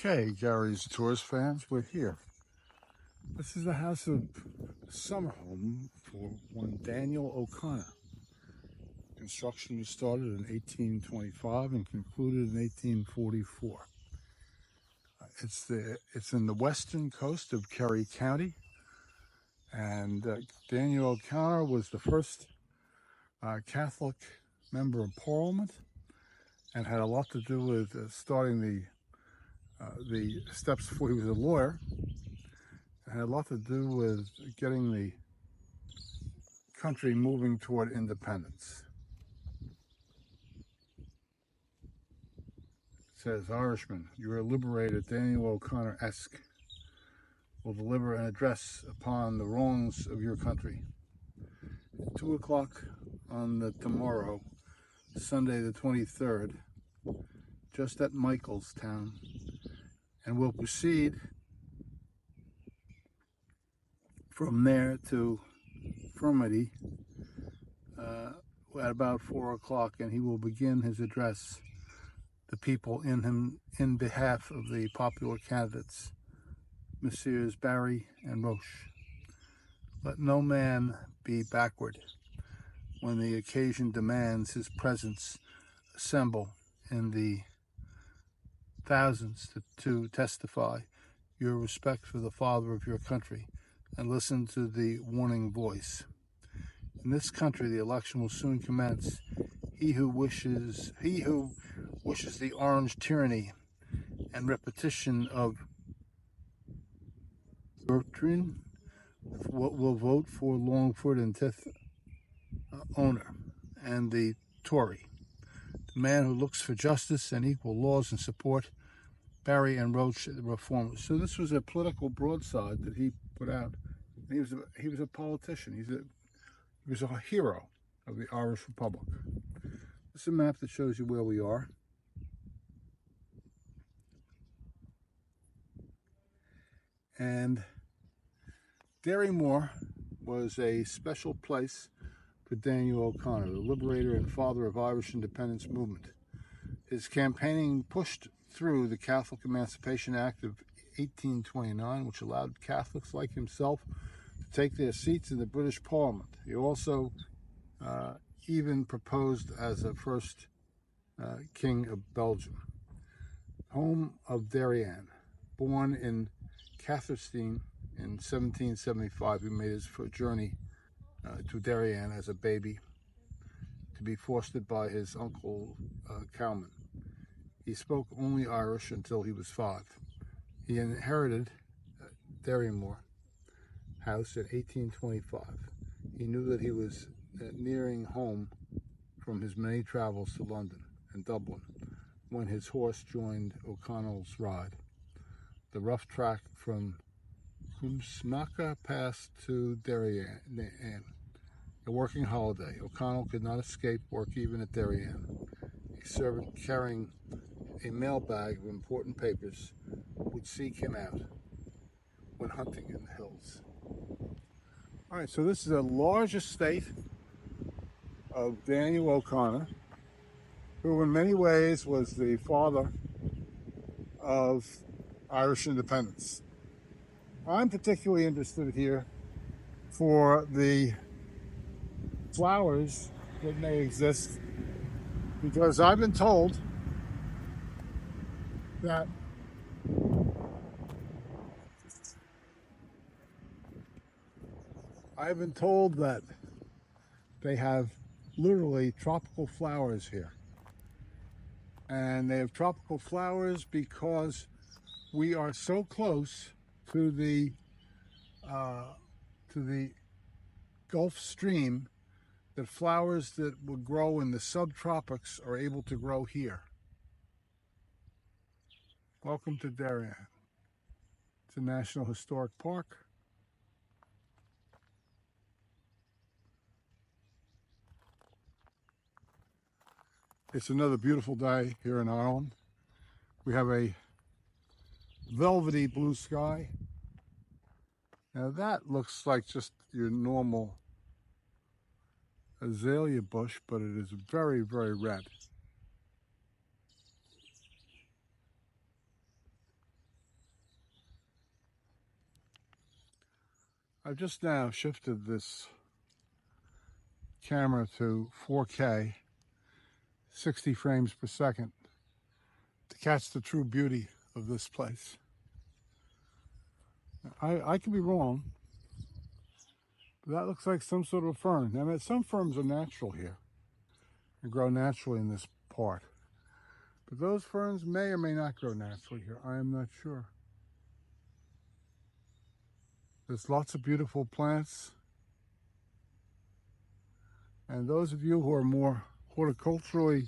Okay, Gary's Tours fans, we're here. This is the house of summer home for one Daniel O'Connor. Construction was started in 1825 and concluded in 1844. It's in the western coast of Kerry County, and Daniel O'Connor was the first Catholic member of Parliament and had a lot to do with starting the steps before he was a lawyer. It had a lot to do with getting the country moving toward independence. It says, Irishman, you are liberated, Daniel O'Connor-esque, will deliver an address upon the wrongs of your country. At 2 o'clock on the tomorrow, Sunday the 23rd, just at Michaelstown, and will proceed from there to Fermity at about 4 o'clock, and he will begin his address the people in behalf of the popular candidates, Messrs. Barry and Roche. Let no man be backward. When the occasion demands his presence, assemble in the thousands to testify your respect for the father of your country and listen to the warning voice. In this country, the election will soon commence. He who wishes the orange tyranny and repetition of doctrine will vote for Longford and Tith owner and the Tory. The man who looks for justice and equal laws and support Barry and Roche, the reformers. So this was a political broadside that he put out. He was a politician. He was a hero of the Irish Republic. This is a map that shows you where we are. And Derrymore was a special place for Daniel O'Connor, the liberator and father of Irish independence movement. His campaigning pushed through the Catholic Emancipation Act of 1829, which allowed Catholics like himself to take their seats in the British Parliament. He also even proposed as a first king of Belgium. Home of Derryanane, born in Cahersiveen in 1775, he made his journey to Derryanane as a baby to be fostered by his uncle Cowman. He spoke only Irish until he was 5. He inherited Derrymore House in 1825. He knew that he was nearing home from his many travels to London and Dublin when his horse joined O'Connell's ride. The rough track from Cumsmaca passed to Derryanane, a working holiday. O'Connell could not escape work even at Derryanane. A servant carrying a mailbag of important papers would seek him out when hunting in the hills. All right, so this is a large estate of Daniel O'Connor, who in many ways was the father of Irish independence. I'm particularly interested here for the flowers that may exist, because I've been told that they have literally tropical flowers here. And they have tropical flowers because we are so close to the Gulf Stream that flowers that would grow in the subtropics are able to grow here. Welcome to Derryanane. It's a National Historic Park. It's another beautiful day here in Ireland. We have a velvety blue sky. Now that looks like just your normal azalea bush, but it is very, very red. I've just now shifted this camera to 4K, 60 frames per second, to catch the true beauty of this place. I could be wrong, but that looks like some sort of a fern. I mean, some ferns are natural here and grow naturally in this part, but those ferns may or may not grow naturally here. I am not sure. There's lots of beautiful plants, and those of you who are more horticulturally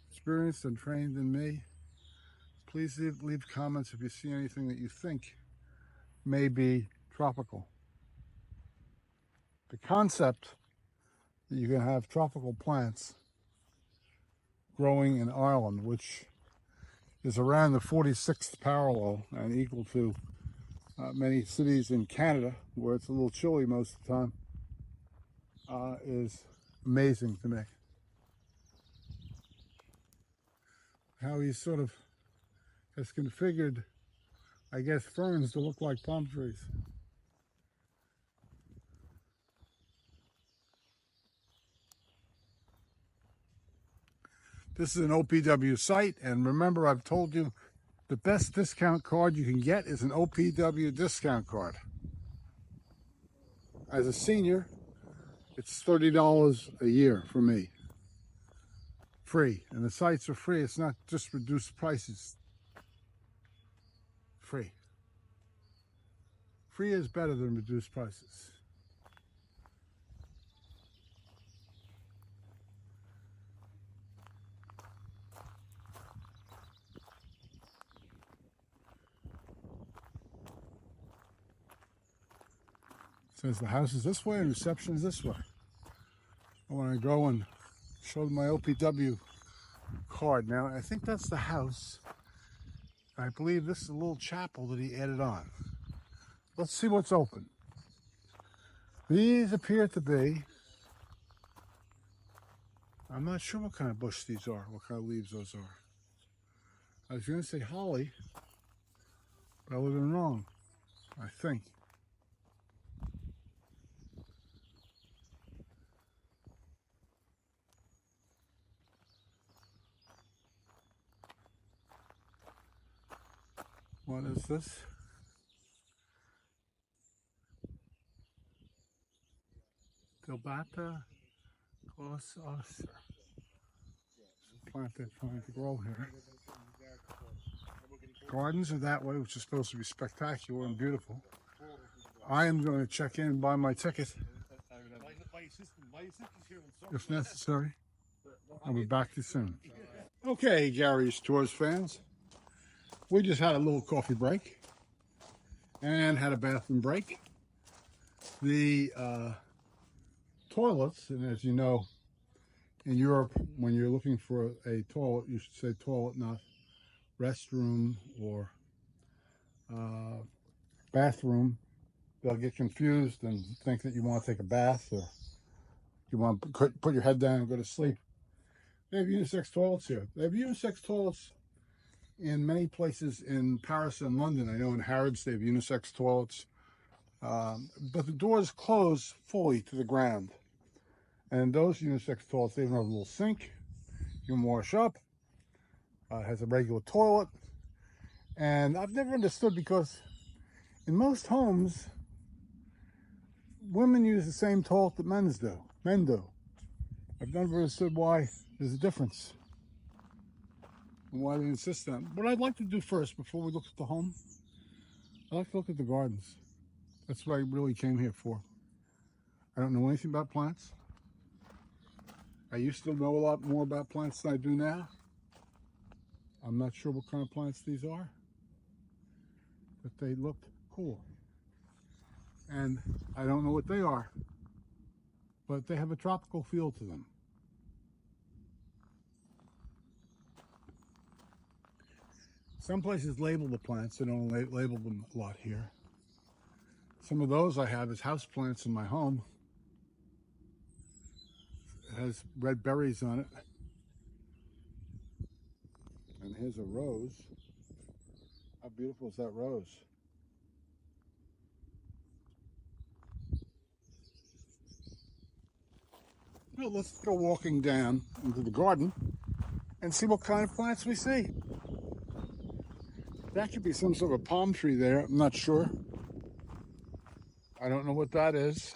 experienced and trained than me, please leave comments if you see anything that you think may be tropical. The concept that you can have tropical plants growing in Ireland, which is around the 46th parallel and equal to many cities in Canada, where it's a little chilly most of the time, is amazing to me. How he sort of has configured, I guess, ferns to look like palm trees. This is an OPW site, and remember, I've told you the best discount card you can get is an OPW discount card. As a senior, it's $30 a year for me. Free. And the sites are free. It's not just reduced prices. Free. Free is better than reduced prices. It says the house is this way and reception is this way. I want to go and show them my OPW card. Now, I think that's the house. I believe this is a little chapel that he added on. Let's see what's open. These appear to be, I'm not sure what kind of bush these are, what kind of leaves those are. I was going to say holly, but I would have been wrong, I think. What is this? Dilbata Glossosser. It's a plant they're trying to grow here. Gardens are that way, which is supposed to be spectacular and beautiful. I am going to check in and buy my ticket if necessary. I'll be back to you soon. Okay, Gary's Tours fans. We just had a little coffee break and had a bathroom break. The toilets, and as you know, in Europe, when you're looking for a toilet, you should say toilet, not restroom or bathroom. They'll get confused and think that you want to take a bath or you want to put your head down and go to sleep. They have unisex toilets here. They have unisex toilets in many places in Paris and London. I know in Harrods they have unisex toilets, but the doors close fully to the ground. And those unisex toilets, they even have a little sink. You can wash up. It has a regular toilet. And I've never understood, because in most homes, women use the same toilet that men do. I've never understood why there's a difference and why they insist on it. What I'd like to do first, before we look at the home, I'd like to look at the gardens. That's what I really came here for. I don't know anything about plants. I used to know a lot more about plants than I do now. I'm not sure what kind of plants these are, but they look cool. And I don't know what they are, but they have a tropical feel to them. Some places label the plants. They don't label them a lot here. Some of those I have as house plants in my home. It has red berries on it. And here's a rose. How beautiful is that rose? Well, let's go walking down into the garden and see what kind of plants we see. That could be some sort of palm tree there. I'm not sure. I don't know what that is.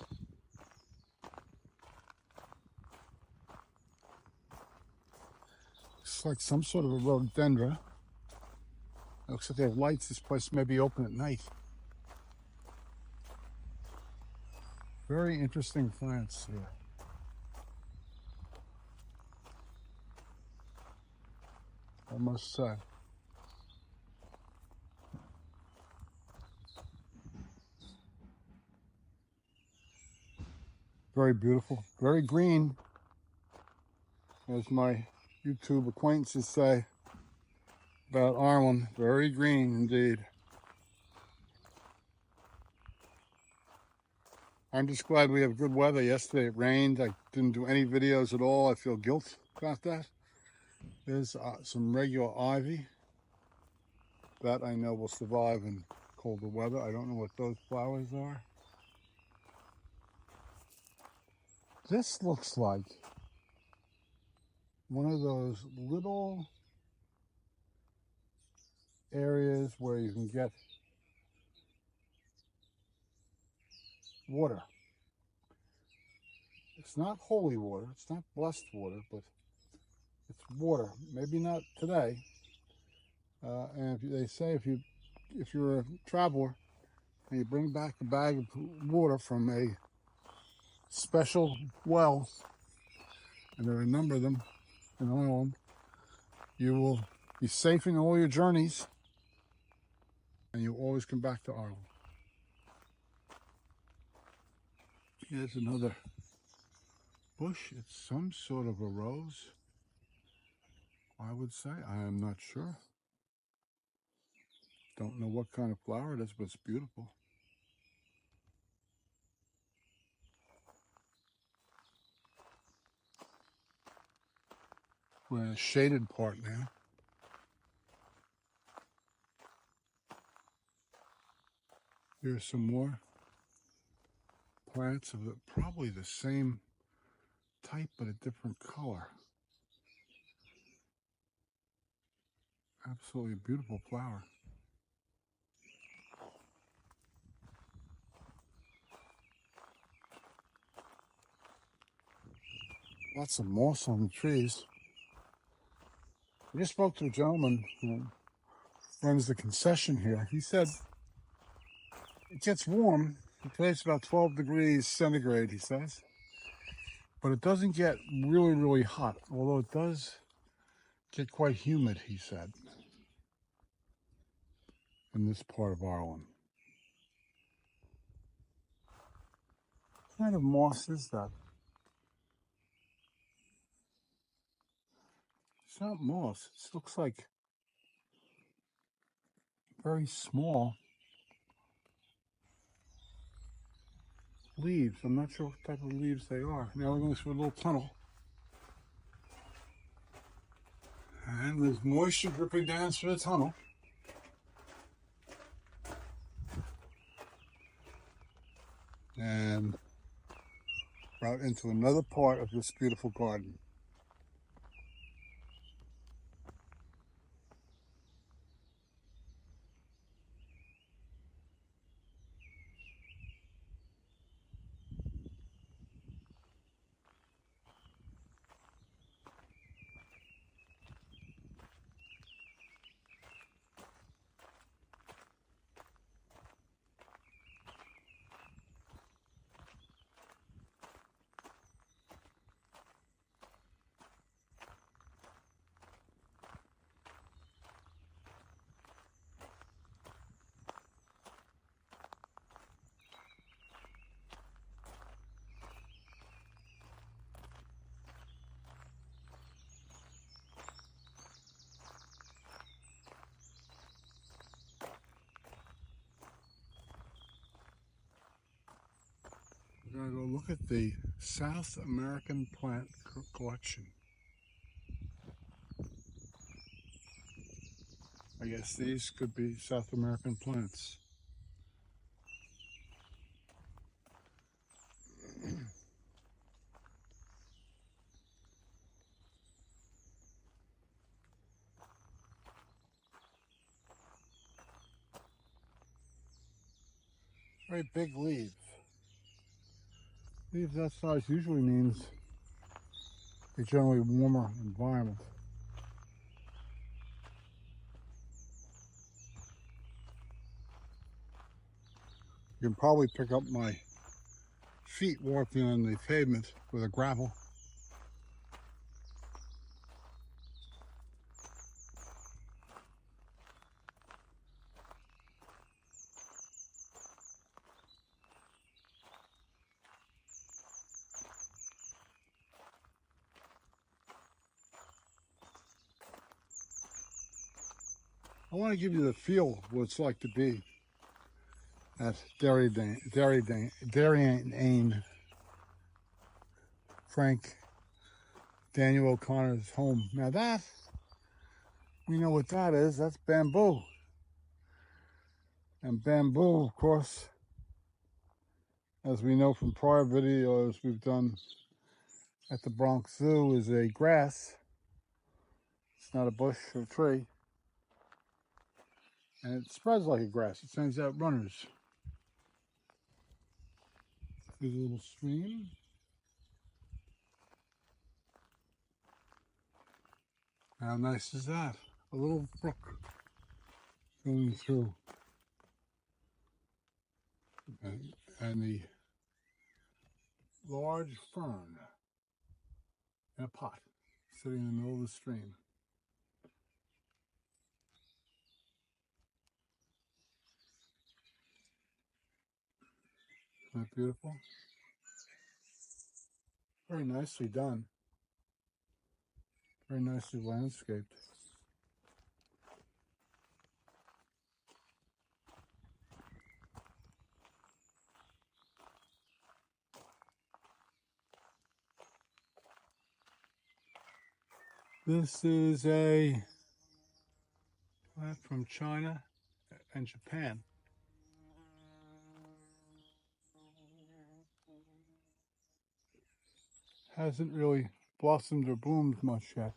Looks like some sort of a rhododendron. Looks like they have lights. This place may be open at night. Very interesting plants here. I must say. Very beautiful, very green, as my YouTube acquaintances say about Ireland. Very green indeed. I'm just glad we have good weather. Yesterday it rained. I didn't do any videos at all. I feel guilt about that. There's some regular ivy that I know will survive in colder weather. I don't know what those flowers are. This looks like one of those little areas where you can get water. It's not holy water, it's not blessed water, but it's water. Maybe not today. And they say if you're a traveler and you bring back a bag of water from a special well, and there are a number of them in Ireland, you will be safe in all your journeys, and you'll always come back to Ireland. Here's another bush. It's some sort of a rose, I would say. I am not sure. Don't know what kind of flower it is, but it's beautiful. We're in a shaded part now. Here's some more plants of probably the same type, but a different color. Absolutely beautiful flower. Lots of moss on the trees. I just spoke to a gentleman who runs the concession here. He said it gets warm. Today's about 12 degrees centigrade, he says. But it doesn't get really, really hot, although it does get quite humid, he said, in this part of Ireland. What kind of moss is that? It's not moss. It looks like very small leaves. I'm not sure what type of leaves they are. Now we're going through a little tunnel. And there's moisture dripping down through the tunnel. And out into another part of this beautiful garden. We're going to go look at the South American plant collection. I guess these could be South American plants. Very big leaves. Leaves that size usually means a generally warmer environment. You can probably pick up my feet walking on the pavement with a gravel. I want to give you the feel of what it's like to be at Derryanane, Frank Daniel O'Connor's home. Now that, we know what that is. That's bamboo. And bamboo, of course, as we know from prior videos we've done at the Bronx Zoo, is a grass. It's not a bush or a tree. And it spreads like a grass. It sends out runners. There's a little stream. How nice is that? A little brook going through. And the large fern in a pot sitting in the middle of the stream. Isn't that beautiful? Very nicely done. Very nicely landscaped. This is a plant from China and Japan. Hasn't really blossomed or bloomed much yet.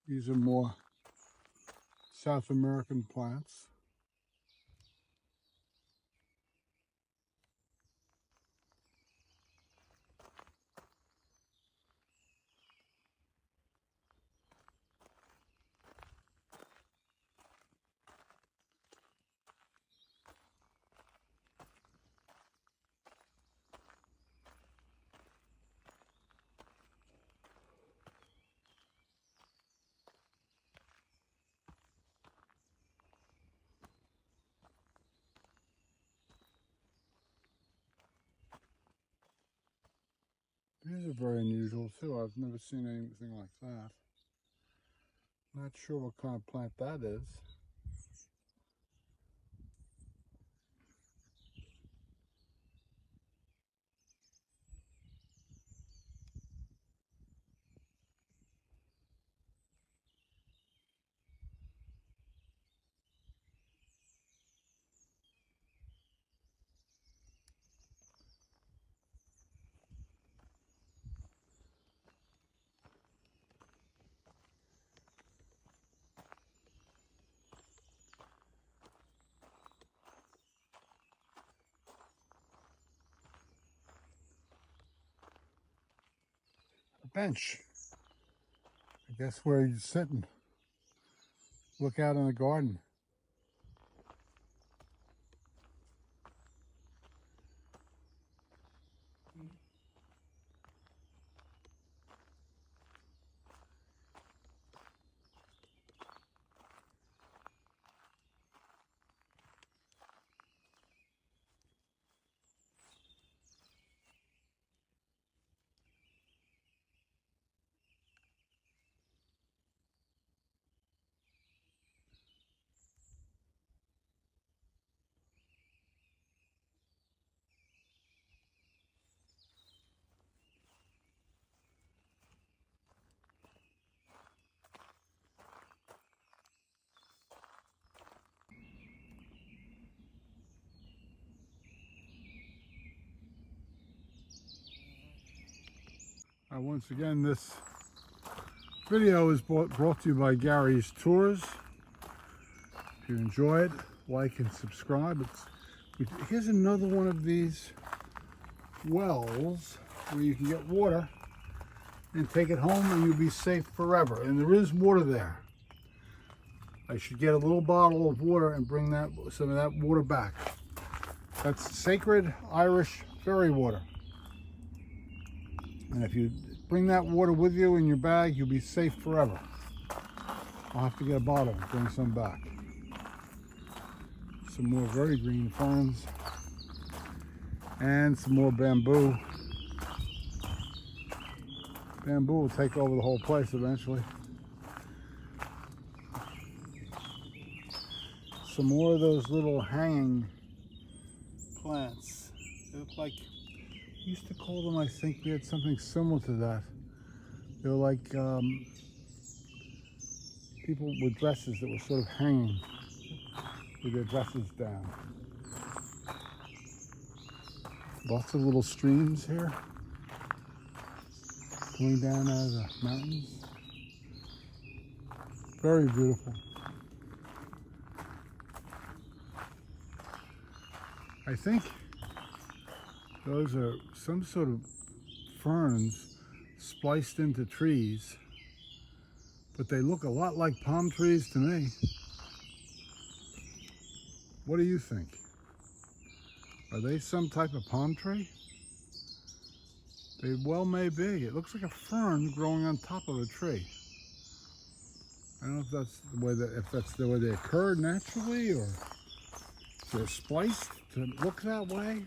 These are more South American plants. These are very unusual too. I've never seen anything like that. Not sure what kind of plant that is. A bench. I guess where you sit and look out in the garden. Once again, this video is brought to you by Gary's Tours. If you enjoy it, like and subscribe. Here's another one of these wells where you can get water and take it home and you'll be safe forever. And there is water there. I should get a little bottle of water and bring some of that water back. That's sacred Irish fairy water. And if you bring that water with you in your bag, you'll be safe forever. I'll have to get a bottle and bring some back. Some more very green ferns. And some more bamboo. Bamboo will take over the whole place eventually. Some more of those little hanging plants. They look like, we used to call them, I think we had something similar to that. They were like people with dresses that were sort of hanging with their dresses down. Lots of little streams here going down out of the mountains. Very beautiful. I think those are some sort of ferns spliced into trees, but they look a lot like palm trees to me. What do you think? Are they some type of palm tree? They well may be. It looks like a fern growing on top of a tree. I don't know if that's the way they occur naturally, or if they're spliced to look that way.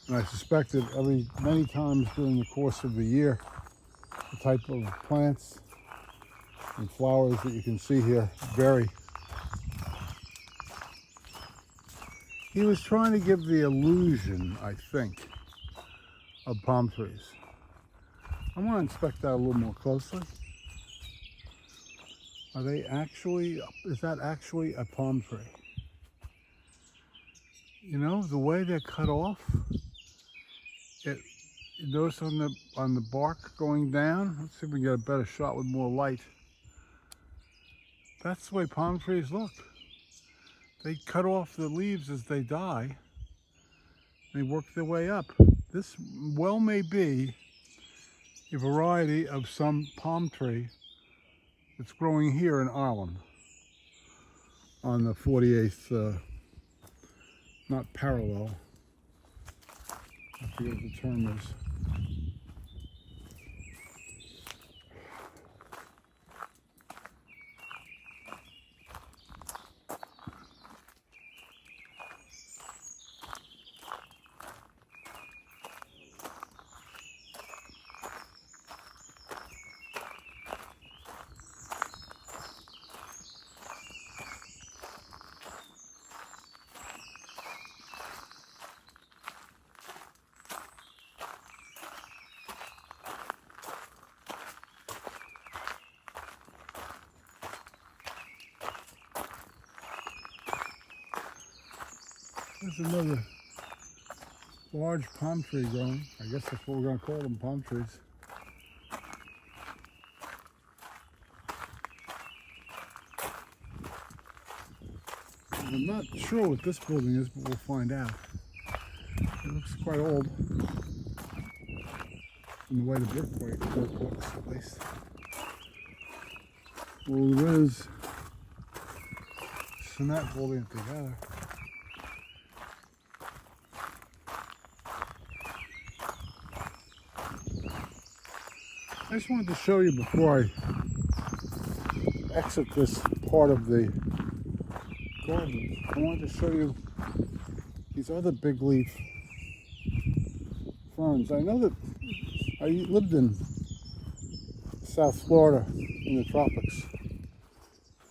And I suspect that many times during the course of the year, the type of plants and flowers that you can see here vary. He was trying to give the illusion, I think, of palm trees. I want to inspect that a little more closely. Is that actually a palm tree? You know, the way they're cut off, you notice on the bark going down. Let's see if we can get a better shot with more light. That's the way palm trees look. They cut off the leaves as they die. They work their way up. This well may be a variety of some palm tree that's growing here in Ireland on the 48th, not parallel. I forget what the term is. There's another large palm tree growing. I guess that's what we're going to call them, palm trees. I'm not sure what this building is, but we'll find out. It looks quite old, from the way the brickwork looks, at least. Well, there is cement holding it together. I just wanted to show you before I exit this part of the garden. I wanted to show you these other big leaf ferns. I know that I lived in South Florida in the tropics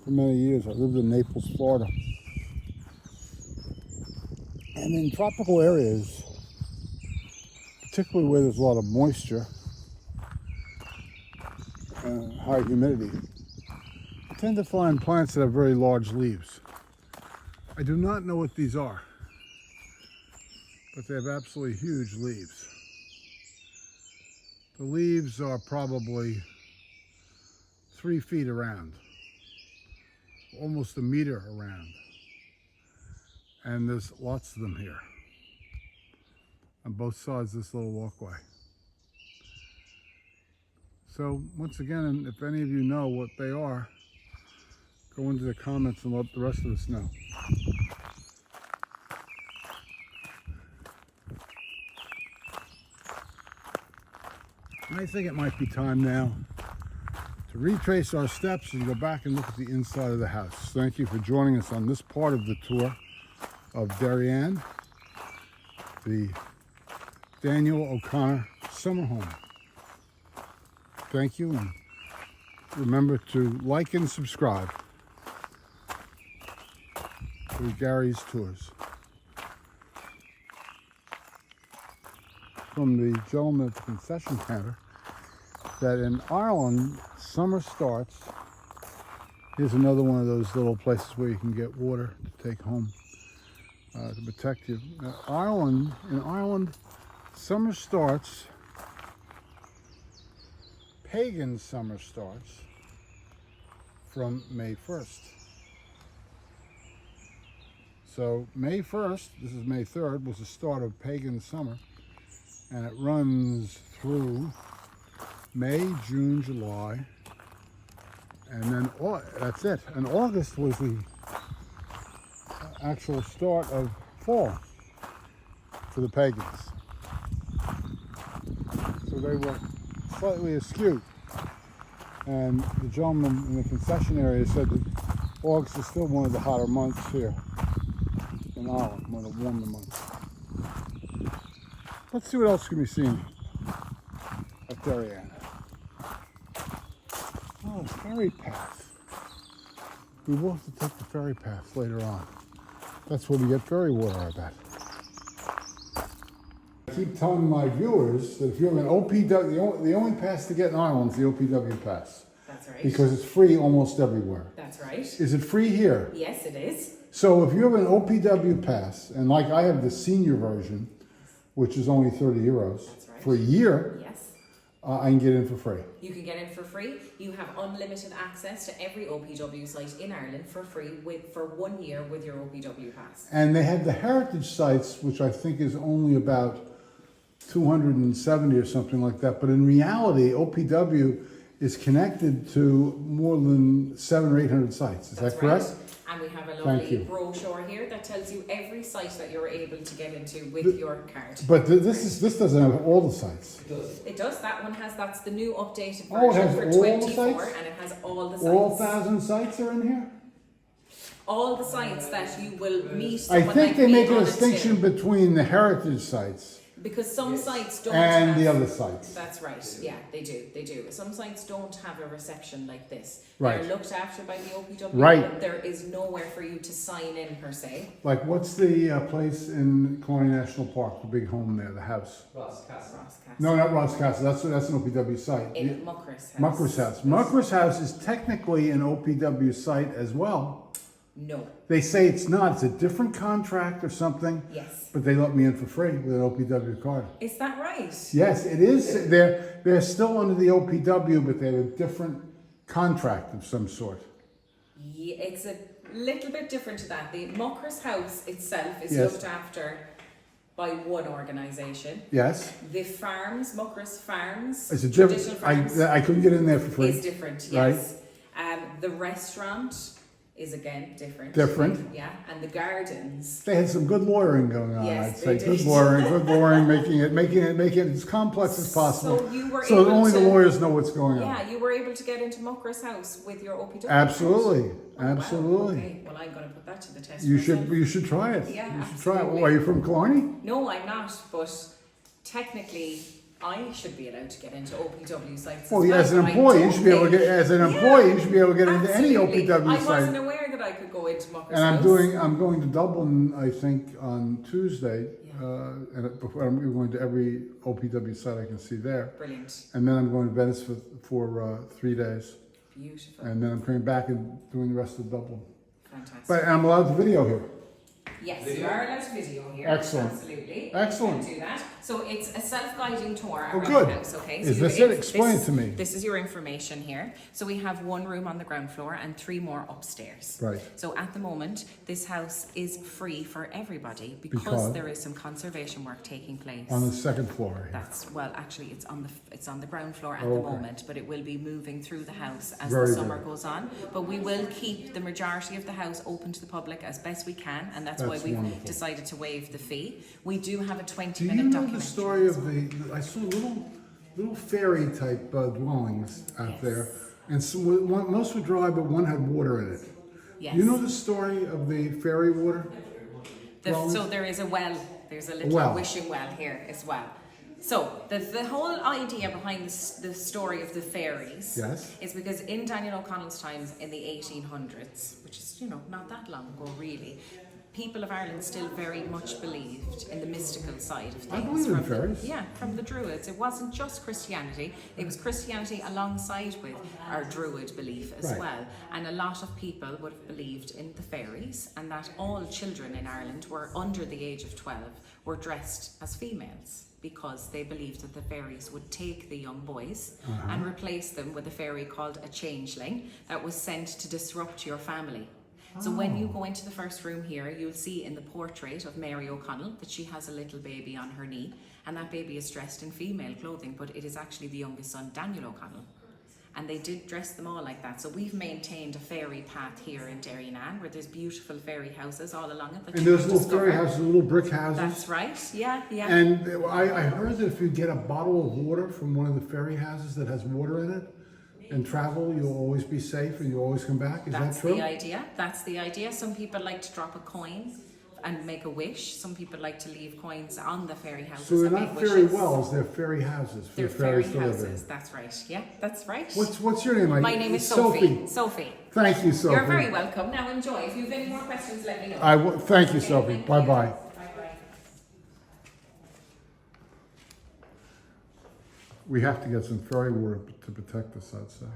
for many years. I lived in Naples, Florida. And in tropical areas, particularly where there's a lot of moisture, high humidity, tend to find plants that have very large leaves. I do not know what these are, but they have absolutely huge leaves. The leaves are probably 3 feet around, almost a meter around. And there's lots of them here on both sides of this little walkway. So once again, if any of you know what they are, go into the comments and let the rest of us know. And I think it might be time now to retrace our steps and go back and look at the inside of the house. Thank you for joining us on this part of the tour of Derryanane, the Daniel O'Connor summer home. Thank you, and remember to like and subscribe to Gary's Tours. From the gentleman at the concession counter, that in Ireland, summer starts. Here's another one of those little places where you can get water to take home to protect you. In Ireland, summer starts, pagan summer starts from May 1st. So May 1st, this is May 3rd, was the start of pagan summer, and it runs through May, June, July, and then that's it. And August was the actual start of fall for the pagans. So they were slightly askew. And the gentleman in the concession area said that August is still one of the hotter months here in Ireland, one of the warmer months. Let's see what else can be seen at Derryanane. Oh, ferry path. We will have to take the ferry path later on. That's where we get ferry water, I bet. I keep telling my viewers that if you have an OPW, the only pass to get in Ireland is the OPW pass. That's right. Because it's free almost everywhere. That's right. Is it free here? Yes, it is. So if you have an OPW pass, and like I have the senior version, which is only 30 euros That's right. for a year, Yes. I can get in for free. You can get in for free. You have unlimited access to every OPW site in Ireland for free for 1 year with your OPW pass. And they have the heritage sites, which I think is only about 270 or something like that. But in reality, OPW is connected to more than 700 or 800 sites. Is that correct? Right. And we have a Thank lovely you. brochure here that tells you every site that you're able to get into with your card. But this doesn't have all the sites. It does. That's the new updated Oh, it version has for all the 24, sites? and it has all the sites. All 1,000 sites are in here? All the sites that you will meet. I someone think like they me make a on it distinction too. between the heritage sites Because some sites don't and have, the other sites. That's right, yeah, they do. Some sites don't have a reception like this. Right. They're looked after by the OPW, Right. but there is nowhere for you to sign in per se. Like, what's the place in Killarney National Park, the big home there, the house? Ross Castle. Ross Castle. No, not Ross Castle. That's an OPW site. In Mucker's house. Mucker's House. Mucker's House is technically an OPW site as well. No. They say it's not. It's a different contract or something. Yes. But they let me in for free with an OPW card. Is that right? Yes, it is. They're still under the OPW, but they have a different contract of some sort. Yeah, it's a little bit different to that. The Mucker's house itself is Yes. looked after by one organisation. Yes. The farms, Mucker's farms, It's a traditional different. farms, I couldn't get in there for free. is different, yes. The restaurant is again different. Different. Yeah, and the gardens. They had some good lawyering going on. Yes, I'd say they good did. lawyering, making it as complex as possible. So you were So able only to, the lawyers know what's going on. Yeah, you were able to get into Mucker's house with your OPW. Absolutely, card. absolutely. Wow, okay, well I'm going to put that to the test. You myself. should try it. Yeah, you should try it. absolutely. Well, are you from Killarney? No, I'm not, but technically I should be allowed to get into OPW sites. Well, as as an but I employee, you don't should be able to think- get. As an Yeah, employee, you should be able to get into any absolutely. OPW I site. wasn't aware that I could go into Mucker's And house. I'm going to Dublin, I think, on Tuesday, Yeah. and before I'm going to every OPW site I can see there. Brilliant. And then I'm going to Venice for 3 days. Beautiful. And then I'm coming back and doing the rest of Dublin. Fantastic. But I'm allowed to video here. Yes, you are allowed to video here. Excellent. Absolutely. Excellent. You can do that. So it's a self-guiding tour around good. the house, okay? So Is this it? Explain it to me. This is your information here. So we have one room on the ground floor and 3 more upstairs. Right. So at the moment, this house is free for everybody because there is some conservation work taking place. On the second floor here. Well, actually, it's on the ground floor at the moment, but it will be moving through the house as the Very summer good. goes on. But we will keep the majority of the house open to the public as best we can, and that's why we've wonderful. decided to waive the fee. We do have a Do 20-minute you know documentary. the story of I saw little fairy type dwellings out there, and most were dry, but one had water in it. Yes. You know the story of the fairy water? So there is a well. There's a little wishing well here as well. So the whole idea behind the story of the fairies is because in Daniel O'Connell's times in the 1800s, which is not that long ago really, people of Ireland still very much believed in the mystical side of things. I believe in fairies. From the Druids. It wasn't just Christianity. It was Christianity alongside with our Druid belief as well. And a lot of people would have believed in the fairies, and that all children in Ireland were under the age of 12 were dressed as females, because they believed that the fairies would take the young boys and replace them with a fairy called a changeling that was sent to disrupt your family. So when you go into the first room here, you'll see in the portrait of Mary O'Connell that she has a little baby on her knee, and that baby is dressed in female clothing, but it is actually the youngest son, Daniel O'Connell. And they did dress them all like that. So we've maintained a fairy path here in Derryanane, where there's beautiful fairy houses all along it. And there's little fairy houses, little brick houses. That's right, yeah. And I heard that if you get a bottle of water from one of the fairy houses that has water in it, and travel, you'll always be safe and you'll always come back. Is that true? That's the idea. Some people like to drop a coin and make a wish. Some people like to leave coins on the fairy houses. So they're not fairy wells, they're fairy houses. They're fairy houses, that's right. Yeah, that's right. What's your name? My name is Sophie. Sophie. Thank you, Sophie. You're very welcome. Now enjoy. If you have any more questions, let me know. Thank you, Sophie. Bye-bye. Bye-bye. We have to get some fairy water to protect us, I'd say.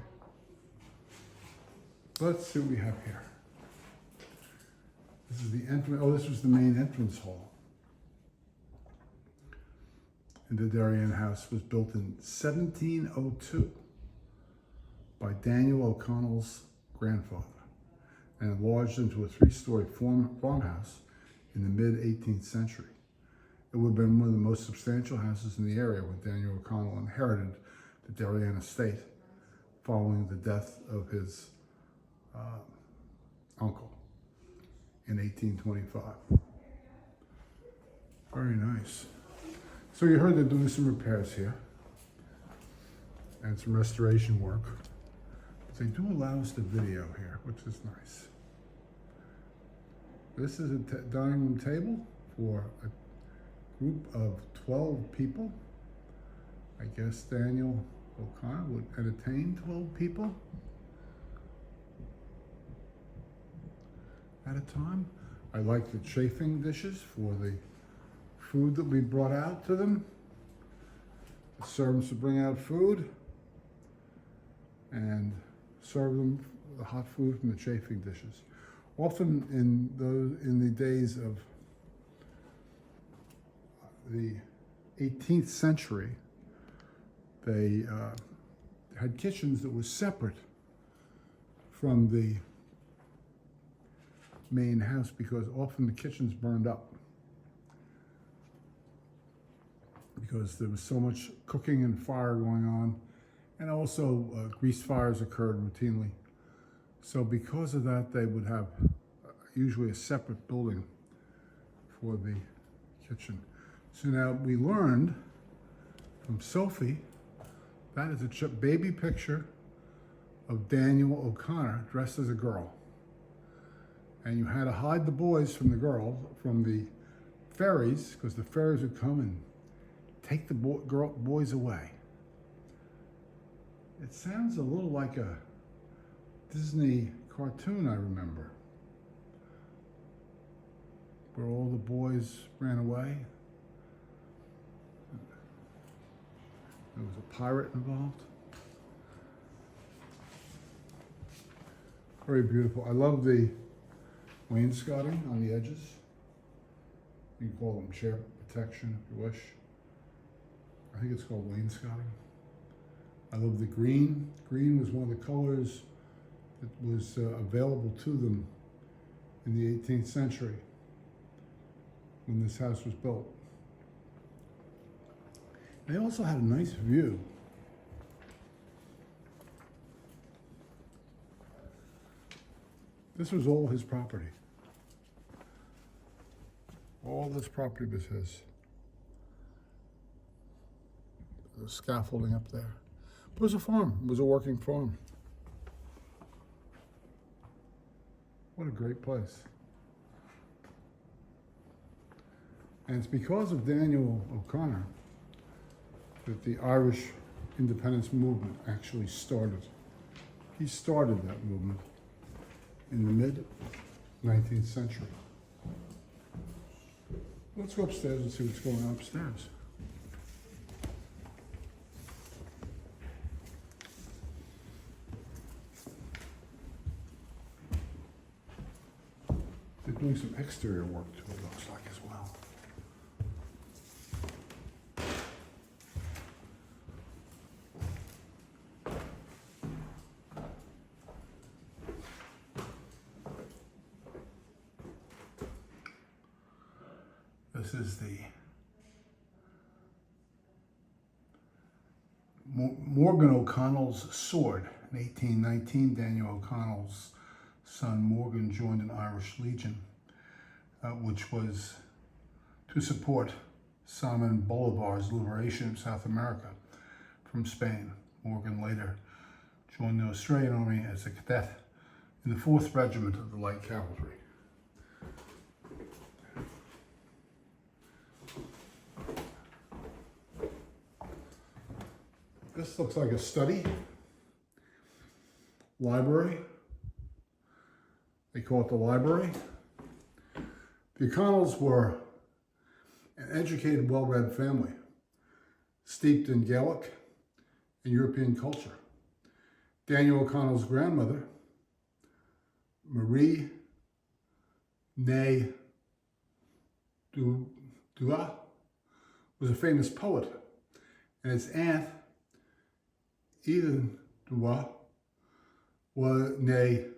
Let's see what we have here. This is the entrance. Oh, this was the main entrance hall. And the Derryanane house was built in 1702 by Daniel O'Connell's grandfather and enlarged into a 3-story farmhouse in the mid-18th century. It would have been one of the most substantial houses in the area when Daniel O'Connell inherited the Derryanane estate following the death of his uncle in 1825. Very nice. So you heard they're doing some repairs here and some restoration work. But they do allow us to video here, which is nice. This is a dining room table for a group of 12 people. I guess Daniel O'Connell would entertain 12 people at a time. I like the chafing dishes for the food that we brought out to them. The servants would bring out food and serve them the hot food from the chafing dishes. Often in the days of the 18th century, they had kitchens that were separate from the main house because often the kitchens burned up because there was so much cooking and fire going on, and also grease fires occurred routinely. So because of that, they would have usually a separate building for the kitchen. So now we learned from Sophie, that is a baby picture of Daniel O'Connor dressed as a girl. And you had to hide the boys from the girl, from the fairies, because the fairies would come and take the boys away. It sounds a little like a Disney cartoon I remember, where all the boys ran away. There was a pirate involved. Very beautiful. I love the wainscoting on the edges. You can call them chair protection if you wish. I think it's called wainscoting. I love the green. Green was one of the colors that was available to them in the 18th century when this house was built. They also had a nice view. This was all his property. All this property was his. There's scaffolding up there. It was a farm. It was a working farm. What a great place. And it's because of Daniel O'Connor that the Irish independence movement actually started. He started that movement in the mid-19th century. Let's go upstairs and see what's going on upstairs. They're doing some exterior work too, it looks like, as well. This is the Morgan O'Connell's sword. In 1819, Daniel O'Connell's son Morgan joined an Irish Legion, which was to support Simon Bolivar's liberation of South America from Spain. Morgan later joined the Australian Army as a cadet in the 4th Regiment of the Light Cavalry. This looks like a study, library. They call it the library. The O'Connells were an educated, well-read family, steeped in Gaelic and European culture. Daniel O'Connell's grandmother, Marie Née Dua, was a famous poet, and his aunt, Eden Dua, Née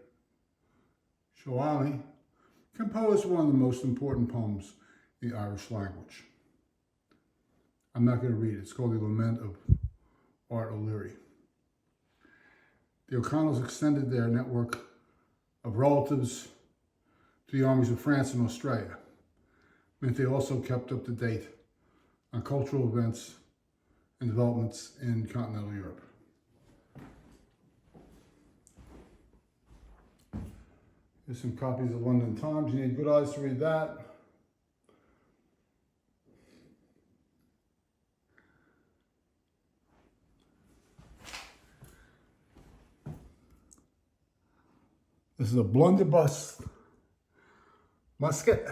Shoami, composed one of the most important poems in the Irish language. I'm not going to read it. It's called The Lament of Art O'Leary. The O'Connells extended their network of relatives to the armies of France and Australia. But they also kept up to date on cultural events and developments in continental Europe. Here's some copies of London Times. You need good eyes to read that. This is a blunderbuss musket.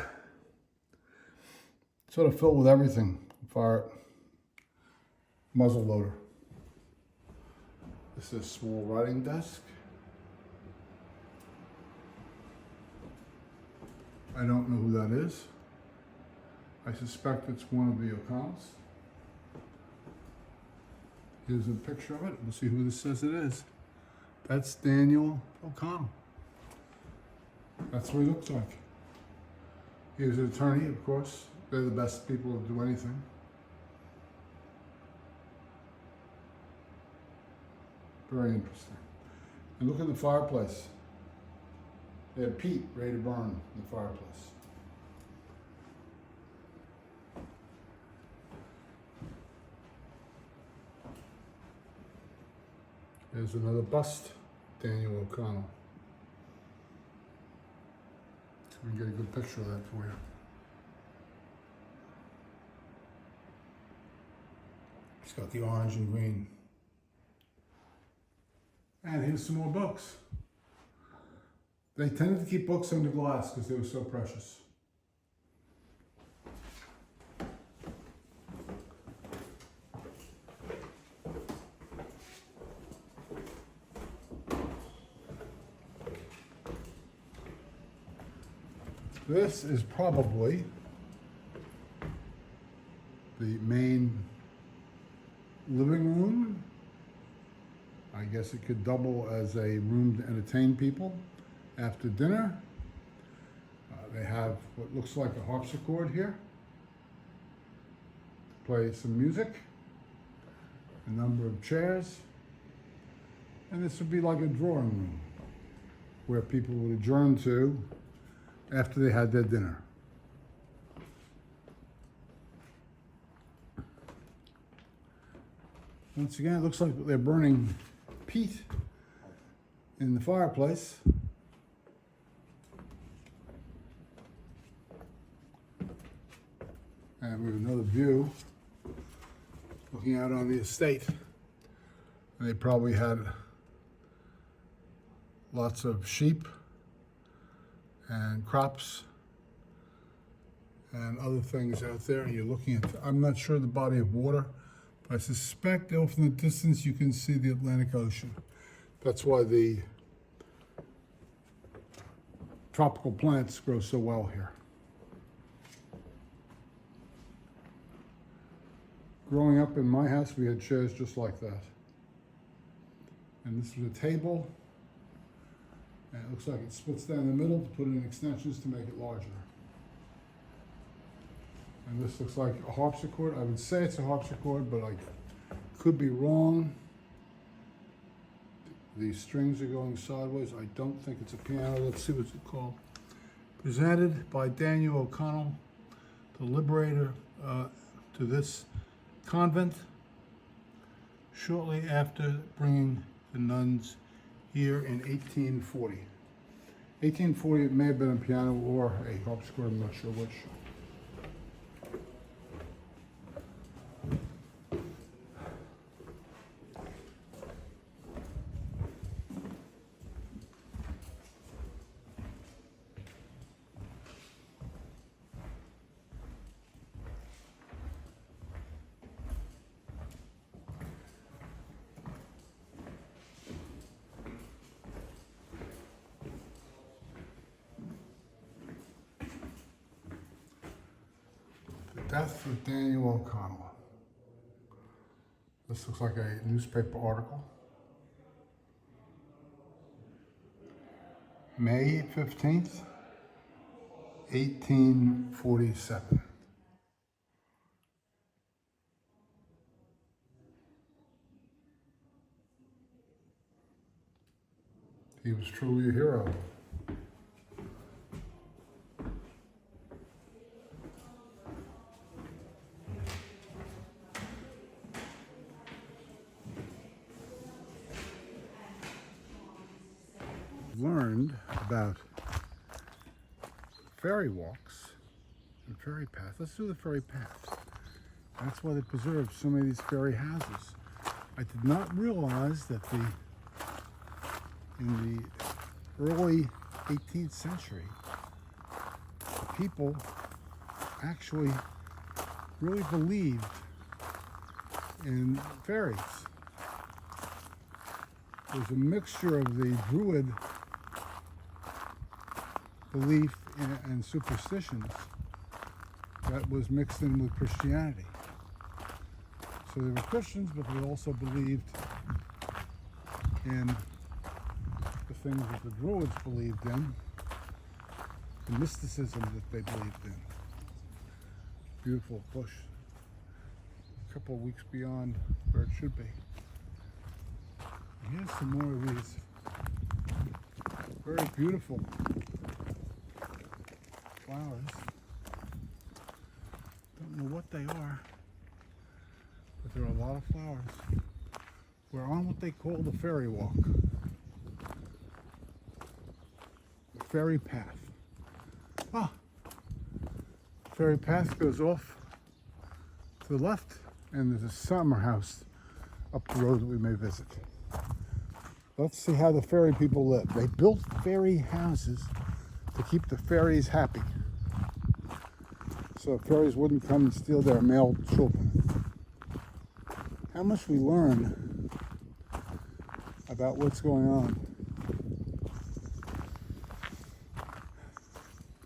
Sort of filled with everything. Fire muzzle loader. This is a small writing desk. I don't know who that is. I suspect it's one of the O'Connells. Here's a picture of it. We'll see who this says it is. That's Daniel O'Connell. That's what he looks like. He was an attorney, of course. They're the best people to do anything. Very interesting. And look at the fireplace. They had peat ready to burn in the fireplace. There's another bust, Daniel O'Connell. So we can get a good picture of that for you. It's got the orange and green. And here's some more books. They tended to keep books under glass because they were so precious. This is probably the main living room. I guess it could double as a room to entertain people after dinner. They have what looks like a harpsichord here to play some music, a number of chairs, and this would be like a drawing room where people would adjourn to after they had their dinner. Once again, it looks like they're burning peat in the fireplace. And we have another view looking out on the estate. And they probably had lots of sheep and crops and other things out there. And you're looking at, I'm not sure the body of water, but I suspect off in the distance you can see the Atlantic Ocean. That's why the tropical plants grow so well here. Growing up in my house, we had chairs just like that. And this was a table, and it looks like it splits down the middle to put in extensions to make it larger. And this looks like a harpsichord. I would say it's a harpsichord, but I could be wrong. The strings are going sideways. I don't think it's a piano. Let's see what's it called. Presented by Daniel O'Connell, the liberator to this convent shortly after bringing the nuns here in 1840. 1840, it may have been a piano or a harpsichord, I'm not sure which. Death of Daniel O'Connell. This looks like a newspaper article. May 15th, 1847. He was truly a hero. Learned about ferry walks and ferry paths. Let's do the ferry paths. That's why they preserved so many of these ferry houses. I did not realize that in the early 18th century, people actually really believed in ferries. There's a mixture of the Druid belief and superstitions that was mixed in with Christianity. So they were Christians, but they also believed in the things that the Druids believed in, the mysticism that they believed in. Beautiful bush, a couple of weeks beyond where it should be. Here's some more of these very beautiful flowers. Don't know what they are, but there are a lot of flowers. We're on what they call the ferry walk. The ferry path. Ah! The ferry path goes off to the left, and there's a summer house up the road that we may visit. Let's see how the ferry people live. They built ferry houses to keep the ferries happy, so ferries wouldn't come and steal their male children. How much we learn about what's going on.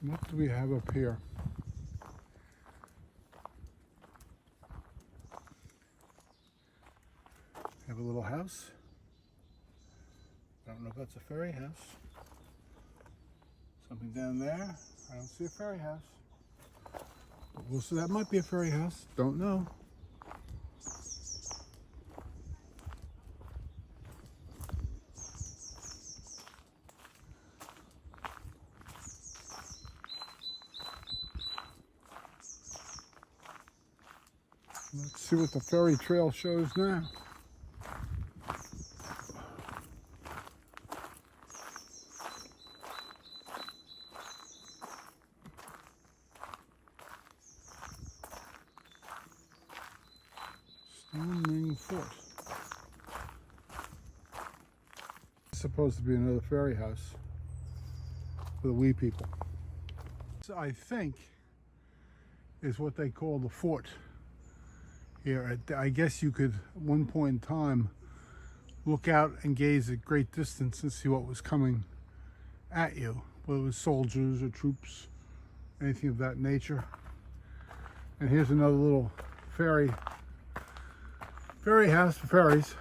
What do we have up here? Have a little house. I don't know if that's a ferry house. Something down there. I don't see a ferry house. But we'll see. That might be a ferry house. Don't know. Let's see what the ferry trail shows now. Ringfort. It's supposed to be another ferry house for the wee people. This, I think, is what they call the fort here. I guess you could, at one point in time, look out and gaze at great distance and see what was coming at you, whether it was soldiers or troops, anything of that nature. And here's another little ferry house for ferries,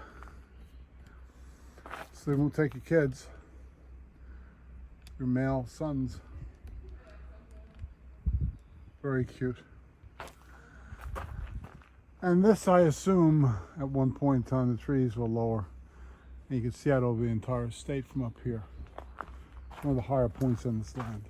so they won't take your kids, your male sons. Very cute. And this, I assume, at one point in time, the trees were lower, and you can see out over the entire state from up here. It's one of the higher points on this land.